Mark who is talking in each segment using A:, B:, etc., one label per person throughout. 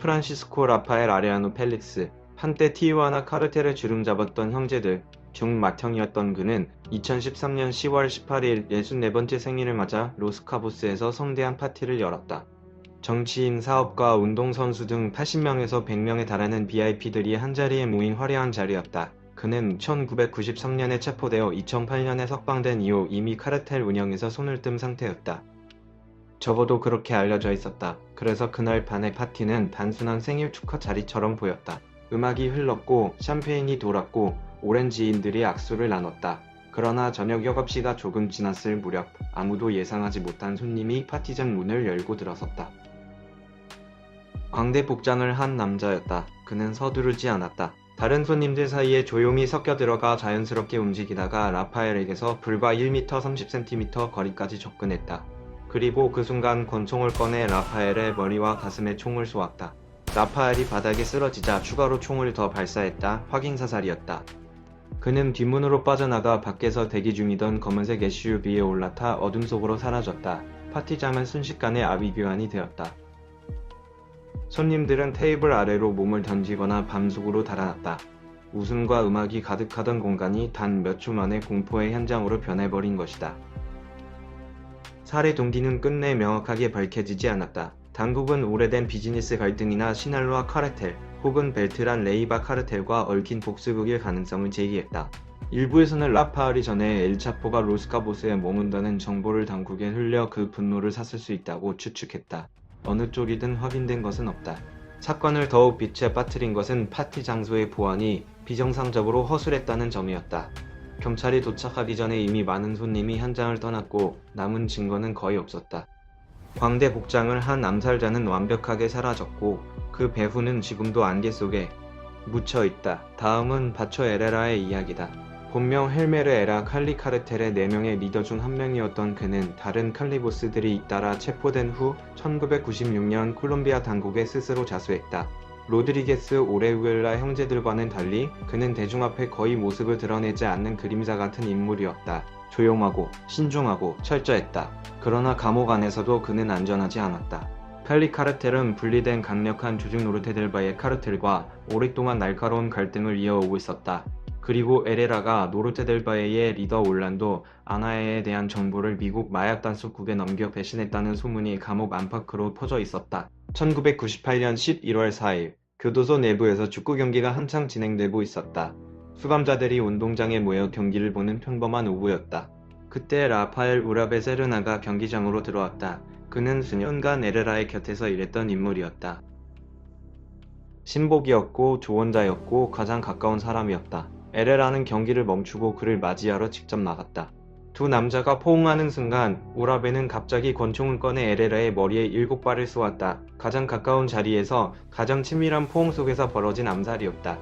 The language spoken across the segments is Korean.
A: 프란시스코 라파엘 아레아노 펠릭스, 한때 티유아나 카르텔을 주름잡았던 형제들 중 맏형이었던 그는 2013년 10월 18일 64번째 생일을 맞아 로스카보스에서 성대한 파티를 열었다. 정치인, 사업가, 운동선수 등 80명에서 100명에 달하는 VIP들이 한자리에 모인 화려한 자리였다. 그는 1993년에 체포되어 2008년에 석방된 이후 이미 카르텔 운영에서 손을 뗀 상태였다. 적어도 그렇게 알려져 있었다. 그래서 그날 밤의 파티는 단순한 생일 축하 자리처럼 보였다. 음악이 흘렀고 샴페인이 돌았고 오렌지인들이 악수를 나눴다. 그러나 저녁 영업시가 조금 지났을 무렵 아무도 예상하지 못한 손님이 파티장 문을 열고 들어섰다. 광대 복장을 한 남자였다. 그는 서두르지 않았다. 다른 손님들 사이에 조용히 섞여 들어가 자연스럽게 움직이다가 라파엘에게서 불과 1m 30cm 거리까지 접근했다. 그리고 그 순간 권총을 꺼내 라파엘의 머리와 가슴에 총을 쏘았다. 라파엘이 바닥에 쓰러지자 추가로 총을 더 발사했다. 확인사살이었다. 그는 뒷문으로 빠져나가 밖에서 대기 중이던 검은색 SUV에 올라타 어둠 속으로 사라졌다. 파티장은 순식간에 아비규환이 되었다. 손님들은 테이블 아래로 몸을 던지거나 밤속으로 달아났다. 웃음과 음악이 가득하던 공간이 단 몇 초 만에 공포의 현장으로 변해버린 것이다. 살해 동기는 끝내 명확하게 밝혀지지 않았다. 당국은 오래된 비즈니스 갈등이나 시날로아 카르텔 혹은 벨트란 레이바 카르텔과 얽힌 복수극일 가능성을 제기했다. 일부에서는 라파엘이 전에 엘차포가 로스카보스에 머문다는 정보를 당국에 흘려 그 분노를 샀을 수 있다고 추측했다. 어느 쪽이든 확인된 것은 없다. 사건을 더욱 빛에 빠뜨린 것은 파티 장소의 보안이 비정상적으로 허술했다는 점이었다. 경찰이 도착하기 전에 이미 많은 손님이 현장을 떠났고 남은 증거는 거의 없었다. 광대 복장을 한 암살자는 완벽하게 사라졌고 그 배후는 지금도 안개 속에 묻혀있다. 다음은 바초 에레라의 이야기다. 본명 헬메르 에라 칼리 카르텔의 4명의 리더 중 한 명이었던 그는 다른 칼리보스들이 잇따라 체포된 후 1996년 콜롬비아 당국에 스스로 자수했다. 로드리게스 오레우엘라 형제들과는 달리 그는 대중 앞에 거의 모습을 드러내지 않는 그림자 같은 인물이었다. 조용하고 신중하고 철저했다. 그러나 감옥 안에서도 그는 안전하지 않았다. 칼리 카르텔은 분리된 강력한 조직 노르테델바의 카르텔과 오랫동안 날카로운 갈등을 이어오고 있었다. 그리고 에레라가 노르테델바에의 리더 올란도 아나에에 대한 정보를 미국 마약 단속국에 넘겨 배신했다는 소문이 감옥 안팎으로 퍼져 있었다. 1998년 11월 4일 교도소 내부에서 축구 경기가 한창 진행되고 있었다. 수감자들이 운동장에 모여 경기를 보는 평범한 오후였다. 그때 라파엘 우라베 세르나가 경기장으로 들어왔다. 그는 수년간 에레라의 곁에서 일했던 인물이었다. 신복이었고 조언자였고 가장 가까운 사람이었다. 에레라는 경기를 멈추고 그를 맞이하러 직접 나갔다. 두 남자가 포옹하는 순간 우라베는 갑자기 권총을 꺼내 에레라의 머리에 7발을 쏘았다. 가장 가까운 자리에서 가장 친밀한 포옹 속에서 벌어진 암살이었다.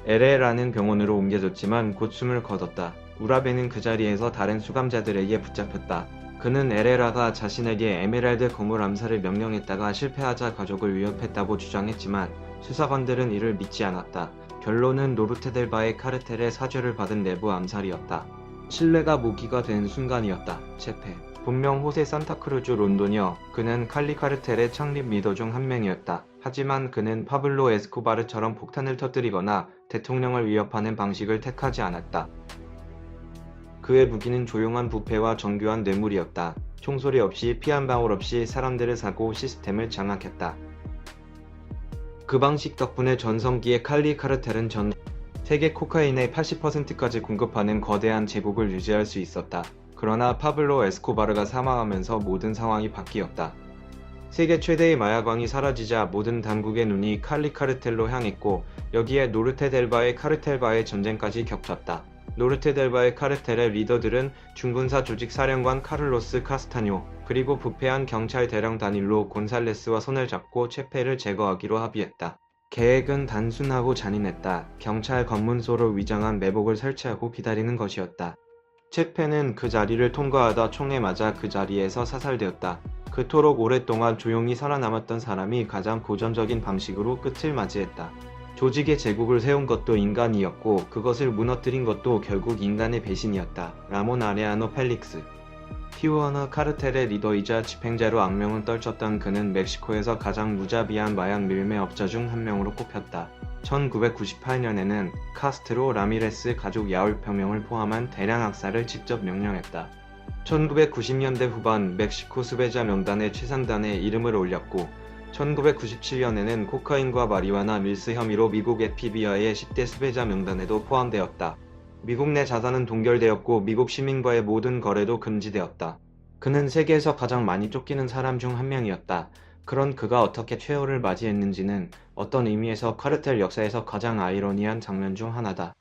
A: 에레라는 병원으로 옮겨졌지만 곧 숨을 거뒀다. 우라베는 그 자리에서 다른 수감자들에게 붙잡혔다. 그는 에레라가 자신에게 에메랄드 거물 암살을 명령했다가 실패하자 가족을 위협했다고 주장했지만 수사관들은 이를 믿지 않았다. 결론은 노르테델바의 카르텔의 사죄를 받은 내부 암살이었다. 신뢰가 무기가 된 순간이었다. 체페. 본명 호세 산타크루즈 론도녀. 그는 칼리 카르텔의 창립 리더 중 한 명이었다. 하지만 그는 파블로 에스코바르처럼 폭탄을 터뜨리거나 대통령을 위협하는 방식을 택하지 않았다. 그의 무기는 조용한 부패와 정교한 뇌물이었다. 총소리 없이 피 한 방울 없이 사람들을 사고 시스템을 장악했다. 그 방식 덕분에 전성기의 칼리 카르텔은 전 세계 코카인의 80%까지 공급하는 거대한 제국을 유지할 수 있었다. 그러나 파블로 에스코바르가 사망하면서 모든 상황이 바뀌었다. 세계 최대의 마약왕이 사라지자 모든 당국의 눈이 칼리 카르텔로 향했고 여기에 노르테델바의 카르텔과의 전쟁까지 겹쳤다. 노르테델바의 카르텔의 리더들은 중군사 조직 사령관 카를로스 카스타뇨 그리고 부패한 경찰 대령 다닐로 곤살레스와 손을 잡고 체페를 제거하기로 합의했다. 계획은 단순하고 잔인했다. 경찰 검문소로 위장한 매복을 설치하고 기다리는 것이었다. 체페는 그 자리를 통과하다 총에 맞아 그 자리에서 사살되었다. 그토록 오랫동안 조용히 살아남았던 사람이 가장 고전적인 방식으로 끝을 맞이했다. 조직의 제국을 세운 것도 인간이었고 그것을 무너뜨린 것도 결국 인간의 배신이었다. 라몬 아레아노 펠릭스 티후아나 카르텔의 리더이자 집행자로 악명을 떨쳤던 그는 멕시코에서 가장 무자비한 마약 밀매업자 중 한 명으로 꼽혔다. 1998년에는 카스트로 라미레스 가족 19명을 포함한 대량 학살을 직접 명령했다. 1990년대 후반 멕시코 수배자 명단에 최상단에 이름을 올렸고 1997년에는 코카인과 마리화나 밀수 혐의로 미국 FBI의 10대 수배자 명단에도 포함되었다. 미국 내 자산은 동결되었고 미국 시민과의 모든 거래도 금지되었다. 그는 세계에서 가장 많이 쫓기는 사람 중 한 명이었다. 그런 그가 어떻게 최후를 맞이했는지는 어떤 의미에서 카르텔 역사에서 가장 아이러니한 장면 중 하나다.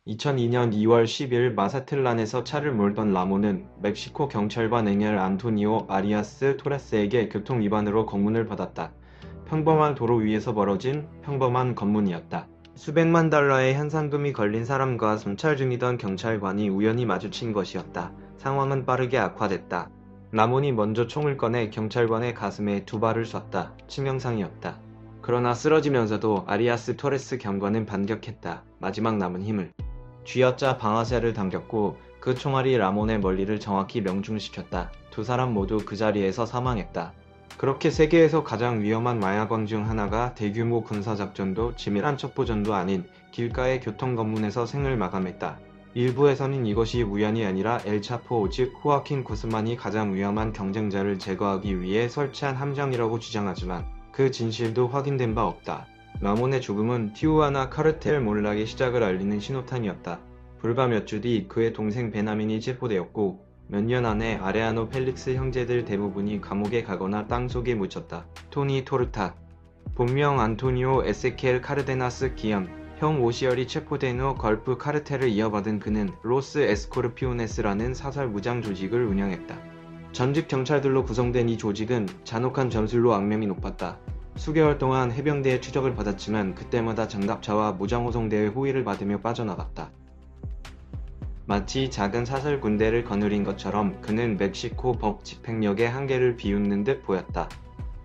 A: 2002년 2월 10일 마사틀란에서 차를 몰던 라몬은 멕시코 경찰관 engel 안토니오 아리아스 토레스에게 교통위반으로 검문을 받았다. 평범한 도로 위에서 벌어진 평범한 검문이었다. 수백만 달러의 현상금이 걸린 사람과 순찰 중이던 경찰관이 우연히 마주친 것이었다. 상황은 빠르게 악화됐다. 라몬이 먼저 총을 꺼내 경찰관의 가슴에 2발을 쐈다. 치명상이었다. 그러나 쓰러지면서도 아리아스 토레스 경관은 반격했다. 마지막 남은 힘을 쥐어짜 방아쇠를 당겼고 그 총알이 라몬의 머리를 정확히 명중시켰다. 2사람 모두 그 자리에서 사망했다. 그렇게 세계에서 가장 위험한 마약왕 중 하나가 대규모 군사작전도 치밀한 첩보전도 아닌 길가의 교통검문에서 생을 마감했다. 일부에서는 이것이 우연이 아니라 엘차포 즉 호아킨 구스만이 가장 위험한 경쟁자를 제거하기 위해 설치한 함정이라고 주장하지만 그 진실도 확인된 바 없다. 라몬의 죽음은 티후아나 카르텔 몰락의 시작을 알리는 신호탄이었다. 불과 몇 주 뒤 그의 동생 베나민이 체포되었고 몇 년 안에 아레아노 펠릭스 형제들 대부분이 감옥에 가거나 땅속에 묻혔다. 토니 토르타 본명 안토니오 에세키엘 카르데나스 기현 형 오시얼이 체포된 후 걸프 카르텔을 이어받은 그는 로스 에스코르피오네스라는 사설 무장 조직을 운영했다. 전직 경찰들로 구성된 이 조직은 잔혹한 전술로 악명이 높았다. 수개월 동안 해병대의 추적을 받았지만 그때마다 장갑차와 무장호송대의 호위를 받으며 빠져나갔다. 마치 작은 사설 군대를 거느린 것처럼 그는 멕시코 법 집행력의 한계를 비웃는 듯 보였다.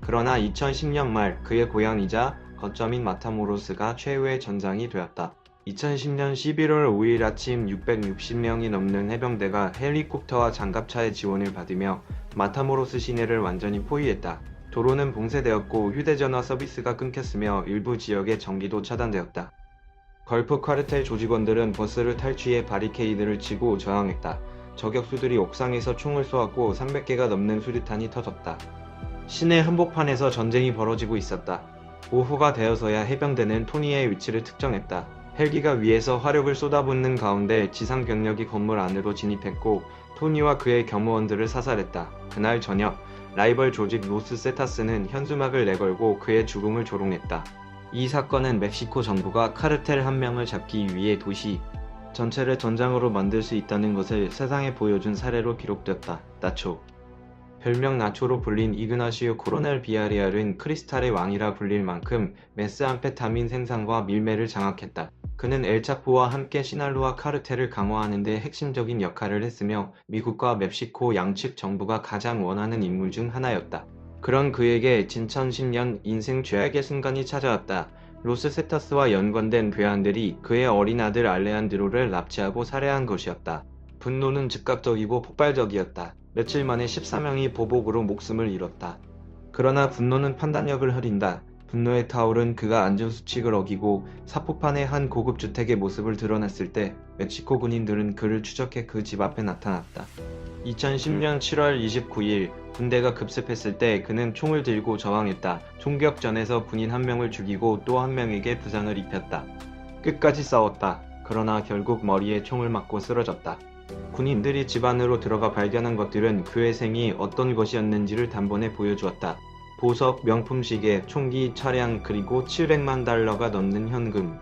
A: 그러나 2010년 말 그의 고향이자 거점인 마타모로스가 최후의 전장이 되었다. 2010년 11월 5일 아침 660명이 넘는 해병대가 헬리콥터와 장갑차의 지원을 받으며 마타모로스 시내를 완전히 포위했다. 도로는 봉쇄되었고 휴대전화 서비스가 끊겼으며 일부 지역의 전기도 차단되었다. 걸프 카르텔 조직원들은 버스를 탈취해 바리케이드를 치고 저항했다. 저격수들이 옥상에서 총을 쏘았고 300개가 넘는 수류탄이 터졌다. 시내 한복판에서 전쟁이 벌어지고 있었다. 오후가 되어서야 해병대는 토니의 위치를 특정했다. 헬기가 위에서 화력을 쏟아붓는 가운데 지상 병력이 건물 안으로 진입했고 토니와 그의 겸무원들을 사살했다. 그날 저녁 라이벌 조직 로스 세타스는 현수막을 내걸고 그의 죽음을 조롱했다. 이 사건은 멕시코 정부가 카르텔 한 명을 잡기 위해 도시 전체를 전장으로 만들 수 있다는 것을 세상에 보여준 사례로 기록됐다. 나초 별명 나초로 불린 이그나시오 코로넬 비아리알은 크리스탈의 왕이라 불릴 만큼 메스암페타민 생산과 밀매를 장악했다. 그는 엘차포와 함께 시날로아 카르텔을 강화하는 데 핵심적인 역할을 했으며 미국과 멕시코 양측 정부가 가장 원하는 인물 중 하나였다. 그런 그에게 진천 10년 인생 최악의 순간이 찾아왔다. 로스 세타스와 연관된 괴한들이 그의 어린 아들 알레한드로를 납치하고 살해한 것이었다. 분노는 즉각적이고 폭발적이었다. 며칠 만에 14명이 보복으로 목숨을 잃었다. 그러나 분노는 판단력을 흐린다. 분노에 타오른 그가 안전수칙을 어기고 사포판의 한 고급 주택의 모습을 드러냈을 때 멕시코 군인들은 그를 추적해 그 집 앞에 나타났다. 2010년 7월 29일 군대가 급습했을 때 그는 총을 들고 저항했다. 총격전에서 군인 한 명을 죽이고 또 한 명에게 부상을 입혔다. 끝까지 싸웠다. 그러나 결국 머리에 총을 맞고 쓰러졌다. 군인들이 집 안으로 들어가 발견한 것들은 그의 생이 어떤 것이었는지를 단번에 보여주었다. 보석, 명품 시계, 총기, 차량 그리고 700만 달러가 넘는 현금.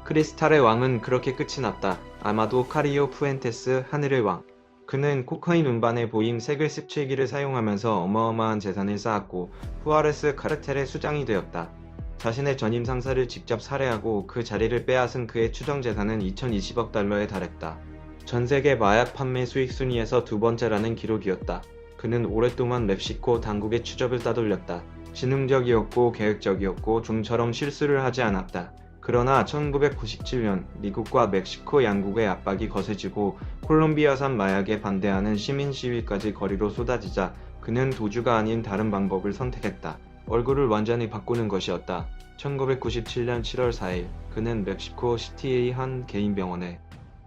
A: 크리스탈의 왕은 그렇게 끝이 났다. 아마도 카리오 푸엔테스 하늘의 왕. 그는 코카인 운반에 보임 색을 17기를 사용하면서 어마어마한 재산을 쌓았고 후아레스 카르텔의 수장이 되었다. 자신의 전임 상사를 직접 살해하고 그 자리를 빼앗은 그의 추정 재산은 2020억 달러에 달했다. 전세계 마약 판매 수익 순위에서 두 번째라는 기록이었다. 그는 오랫동안 멕시코 당국의 추적을 따돌렸다. 지능적이었고 계획적이었고 좀처럼 실수를 하지 않았다. 그러나 1997년 미국과 멕시코 양국의 압박이 거세지고 콜롬비아산 마약에 반대하는 시민 시위까지 거리로 쏟아지자 그는 도주가 아닌 다른 방법을 선택했다. 얼굴을 완전히 바꾸는 것이었다. 1997년 7월 4일 그는 멕시코 시티의 한 개인 병원에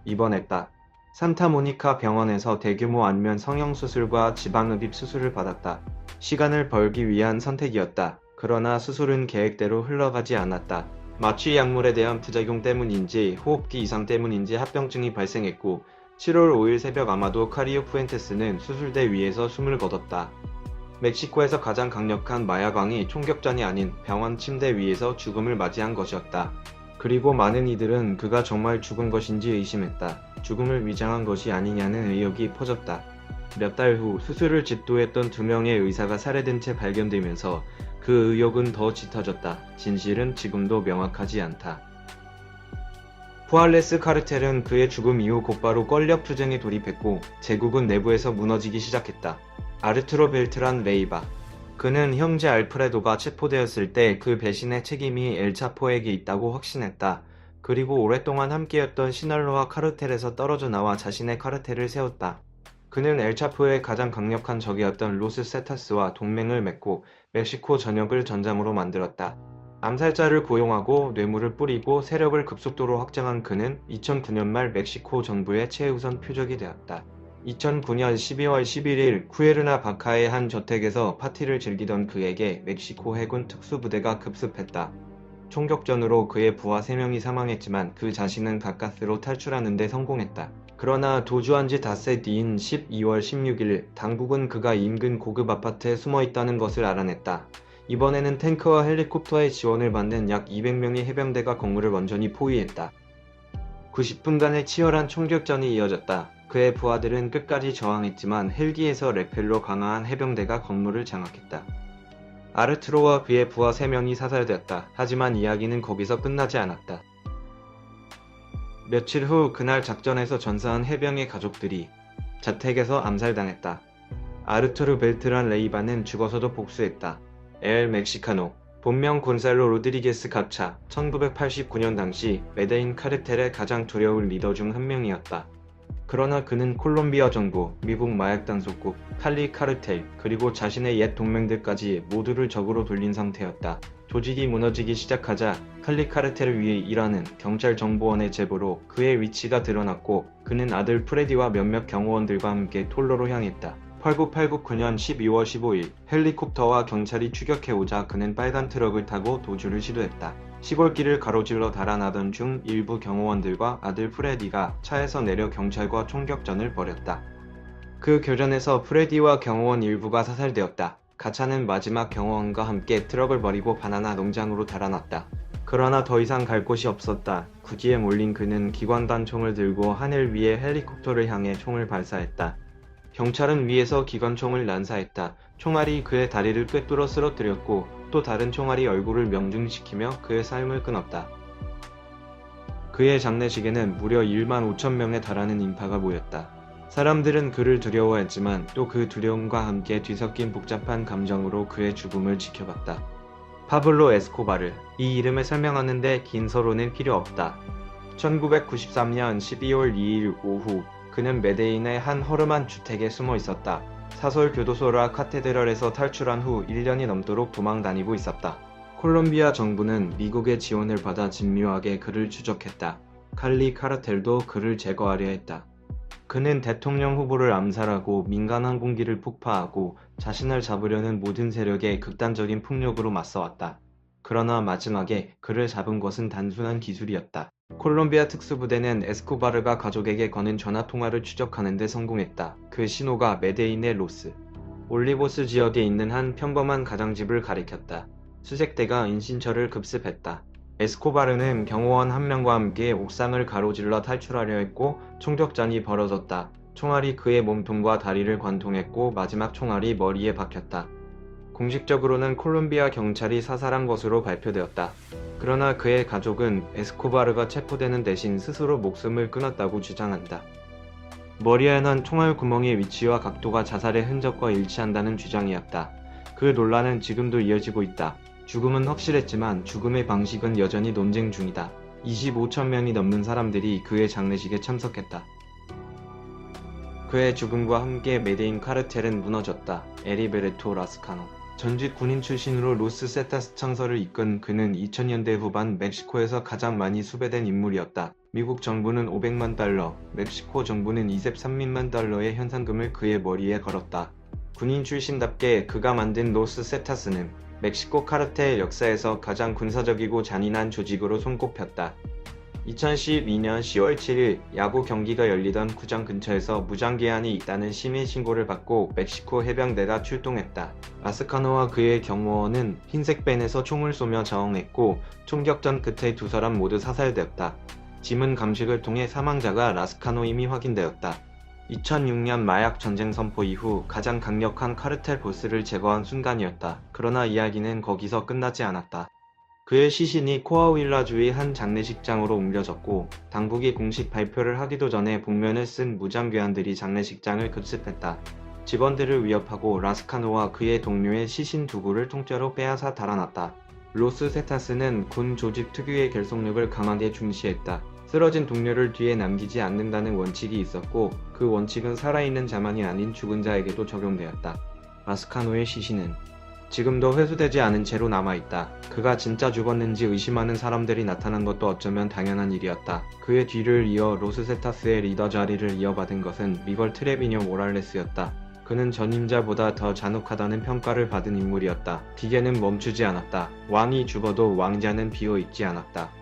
A: 입원했다. 산타모니카 병원에서 대규모 안면 성형수술과 지방흡입 수술을 받았다. 시간을 벌기 위한 선택이었다. 그러나 수술은 계획대로 흘러가지 않았다. 마취 약물에 대한 부작용 때문인지 호흡기 이상 때문인지 합병증이 발생했고 7월 5일 새벽 아마도 카리오 푸엔테스는 수술대 위에서 숨을 거뒀다. 멕시코에서 가장 강력한 마약왕이 총격전이 아닌 병원 침대 위에서 죽음을 맞이한 것이었다. 그리고 많은 이들은 그가 정말 죽은 것인지 의심했다. 죽음을 위장한 것이 아니냐는 의혹이 퍼졌다. 몇 달 후 수술을 집도했던 2명의 의사가 살해된 채 발견되면서 그 의혹은 더 짙어졌다. 진실은 지금도 명확하지 않다. 후알레스 카르텔은 그의 죽음 이후 곧바로 권력 투쟁에 돌입했고 제국은 내부에서 무너지기 시작했다. 아르투로 벨트란 레이바. 그는 형제 알프레도가 체포되었을 때 그 배신의 책임이 엘차포에게 있다고 확신했다. 그리고 오랫동안 함께였던 시날로와 카르텔에서 떨어져 나와 자신의 카르텔을 세웠다. 그는 엘차포의 가장 강력한 적이었던 로스 세타스와 동맹을 맺고 멕시코 전역을 전장으로 만들었다. 암살자를 고용하고 뇌물을 뿌리고 세력을 급속도로 확장한 그는 2009년 말 멕시코 정부의 최우선 표적이 되었다. 2009년 12월 11일 쿠에르나 바카의 한 저택에서 파티를 즐기던 그에게 멕시코 해군 특수부대가 급습했다. 총격전으로 그의 부하 3명이 사망했지만 그 자신은 가까스로 탈출하는 데 성공했다. 그러나 도주한 지 닷새 뒤인 12월 16일 당국은 그가 인근 고급 아파트에 숨어있다는 것을 알아냈다. 이번에는 탱크와 헬리콥터의 지원을 받는 약 200명의 해병대가 건물을 완전히 포위했다. 90분간의 치열한 총격전이 이어졌다. 그의 부하들은 끝까지 저항했지만 헬기에서 레펠로 강화한 해병대가 건물을 장악했다. 아르투로와 그의 부하 3명이 사살되었다. 하지만 이야기는 거기서 끝나지 않았다. 며칠 후 그날 작전에서 전사한 해병의 가족들이 자택에서 암살당했다. 아르투르 벨트란 레이바는 죽어서도 복수했다. 엘 멕시카노, 본명 곤살로 로드리게스 가차, 1989년 당시 메데인 카르텔의 가장 두려운 리더 중 한 명이었다. 그러나 그는 콜롬비아 정부, 미국 마약 단속국, 칼리 카르텔, 그리고 자신의 옛 동맹들까지 모두를 적으로 돌린 상태였다. 조직이 무너지기 시작하자 칼리 카르텔을 위해 일하는 경찰 정보원의 제보로 그의 위치가 드러났고 그는 아들 프레디와 몇몇 경호원들과 함께 톨로로 향했다. 8989년 12월 15일 헬리콥터와 경찰이 추격해오자 그는 빨간 트럭을 타고 도주를 시도했다. 시골길을 가로질러 달아나던 중 일부 경호원들과 아들 프레디가 차에서 내려 경찰과 총격전을 벌였다. 그 교전에서 프레디와 경호원 일부가 사살되었다. 가차는 마지막 경호원과 함께 트럭을 버리고 바나나 농장으로 달아났다. 그러나 더 이상 갈 곳이 없었다. 구기에 몰린 그는 기관단총을 들고 하늘 위에 헬리콥터를 향해 총을 발사했다. 경찰은 위에서 기관총을 난사했다. 총알이 그의 다리를 꿰뚫어 쓰러뜨렸고 또 다른 총알이 얼굴을 명중시키며 그의 삶을 끊었다. 그의 장례식에는 무려 1만 5천 명에 달하는 인파가 모였다. 사람들은 그를 두려워했지만 또 그 두려움과 함께 뒤섞인 복잡한 감정으로 그의 죽음을 지켜봤다. 파블로 에스코바르. 이 이름을 설명하는데 긴 서론은 필요 없다. 1993년 12월 2일 오후 그는 메데인의 한 허름한 주택에 숨어 있었다. 사설 교도소 라 카테드랄에서 탈출한 후 1년이 넘도록 도망 다니고 있었다. 콜롬비아 정부는 미국의 지원을 받아 진묘하게 그를 추적했다. 칼리 카르텔도 그를 제거하려 했다. 그는 대통령 후보를 암살하고 민간 항공기를 폭파하고 자신을 잡으려는 모든 세력에 극단적인 폭력으로 맞서왔다. 그러나 마지막에 그를 잡은 것은 단순한 기술이었다. 콜롬비아 특수부대는 에스코바르가 가족에게 거는 전화통화를 추적하는 데 성공했다. 그 신호가 메데인의 로스 올리보스 지역에 있는 한 평범한 가정집을 가리켰다. 수색대가 인신처를 급습했다. 에스코바르는 경호원 1명과 함께 옥상을 가로질러 탈출하려 했고 총격전이 벌어졌다. 총알이 그의 몸통과 다리를 관통했고 마지막 총알이 머리에 박혔다. 공식적으로는 콜롬비아 경찰이 사살한 것으로 발표되었다. 그러나 그의 가족은 에스코바르가 체포되는 대신 스스로 목숨을 끊었다고 주장한다. 머리에 난 총알 구멍의 위치와 각도가 자살의 흔적과 일치한다는 주장이었다. 그 논란은 지금도 이어지고 있다. 죽음은 확실했지만 죽음의 방식은 여전히 논쟁 중이다. 25천 명이 넘는 사람들이 그의 장례식에 참석했다. 그의 죽음과 함께 메데인 카르텔은 무너졌다. 에리베르토 라스카노. 전직 군인 출신으로 로스 세타스 창설을 이끈 그는 2000년대 후반 멕시코에서 가장 많이 수배된 인물이었다. 미국 정부는 500만 달러, 멕시코 정부는 23만 달러의 현상금을 그의 머리에 걸었다. 군인 출신답게 그가 만든 로스 세타스는 멕시코 카르텔 역사에서 가장 군사적이고 잔인한 조직으로 손꼽혔다. 2012년 10월 7일 야구 경기가 열리던 구장 근처에서 무장기한이 있다는 시민 신고를 받고 멕시코 해병대가 출동했다. 라스카노와 그의 경호원은 흰색 밴에서 총을 쏘며 저항했고 총격전 끝에 두 사람 모두 사살되었다. 지문 감식을 통해 사망자가 라스카노임이 확인되었다. 2006년 마약 전쟁 선포 이후 가장 강력한 카르텔 보스를 제거한 순간이었다. 그러나 이야기는 거기서 끝나지 않았다. 그의 시신이 코아윌라주의 한 장례식장으로 옮겨졌고 당국이 공식 발표를 하기도 전에 복면을 쓴 무장괴한들이 장례식장을 급습했다. 직원들을 위협하고 라스카노와 그의 동료의 시신 두 구를 통째로 빼앗아 달아났다. 로스 세타스는 군 조직 특유의 결속력을 강하게 중시했다. 쓰러진 동료를 뒤에 남기지 않는다는 원칙이 있었고 그 원칙은 살아있는 자만이 아닌 죽은 자에게도 적용되었다. 라스카노의 시신은 지금도 회수되지 않은 채로 남아있다. 그가 진짜 죽었는지 의심하는 사람들이 나타난 것도 어쩌면 당연한 일이었다. 그의 뒤를 이어 로스세타스의 리더 자리를 이어받은 것은 미걸 트레비뇨 모랄레스였다. 그는 전임자보다 더 잔혹하다는 평가를 받은 인물이었다. 기계는 멈추지 않았다. 왕이 죽어도 왕자는 비어있지 않았다.